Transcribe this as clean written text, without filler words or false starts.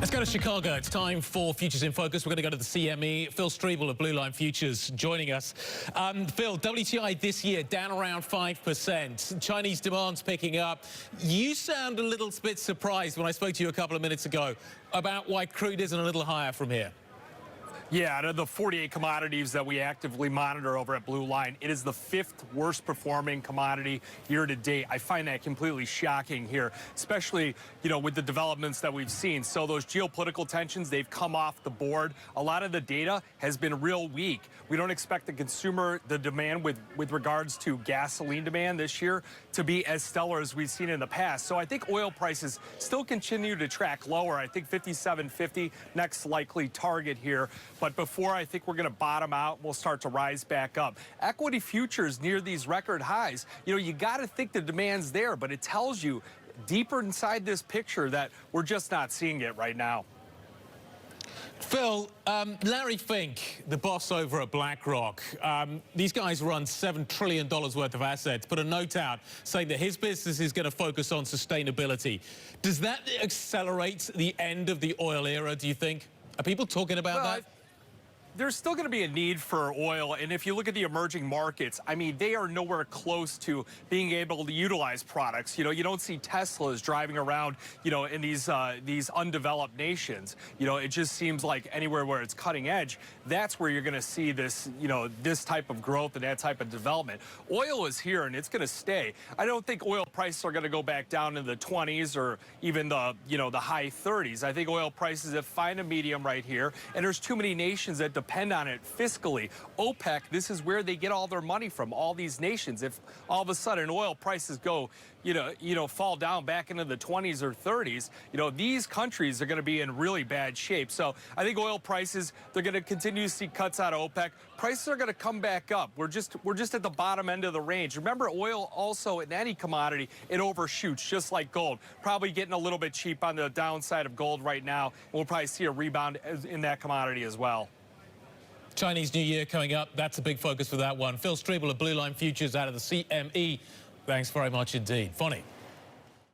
Let's go to Chicago. It's time for Futures in Focus. We're going to go to the CME. Phil Streible of Blue Line Futures joining us. Phil, WTI this year down around 5%. Chinese demand's picking up. You sound a little bit surprised when I spoke to you a couple of minutes ago about why crude isn't a little higher from here. Yeah, out of the 48 commodities that we actively monitor over at Blue Line, it is the 5th worst performing commodity year to date. I find that completely shocking here, especially, with the developments that we've seen. So those geopolitical tensions, they've come off the board. A lot of the data has been real weak. We don't expect the demand with regards to gasoline demand this year to be as stellar as we've seen in the past. So I think oil prices still continue to track lower. I think 57.50 next likely target here. But before I think we're going to bottom out, we'll start to rise back up. Equity futures near these record highs. You got to think the demand's there, but it tells you deeper inside this picture that we're just not seeing it right now. Phil, Larry Fink, the boss over at BlackRock, these guys run $7 trillion worth of assets, put a note out saying that his business is going to focus on sustainability. Does that accelerate the end of the oil era, do you think? Are people talking about that? There's still going to be a need for oil, and if you look at the emerging markets, I mean, they are nowhere close to being able to utilize products. You don't see Teslas driving around, in these undeveloped nations. It just seems like anywhere where it's cutting edge, that's where you're going to see this, this type of growth and that type of development. Oil is here, and it's going to stay. I don't think oil prices are going to go back down in the 20s or even the, the high 30s. I think oil prices have found a medium right here, and there's too many nations that depend on it fiscally. OPEC, this is where they get all their money from, all these nations. If all of a sudden oil prices go, fall down back into the 20s or 30s, these countries are going to be in really bad shape. So I think oil prices, they're going to continue to see cuts out of OPEC. Prices are going to come back up. We're just at the bottom end of the range. Remember, oil also in any commodity, it overshoots just like gold. Probably getting a little bit cheap on the downside of gold right now. We'll probably see a rebound in that commodity as well. Chinese New Year coming up. That's a big focus for that one. Phil Streible of Blue Line Futures out of the CME. Thanks very much indeed. Funny.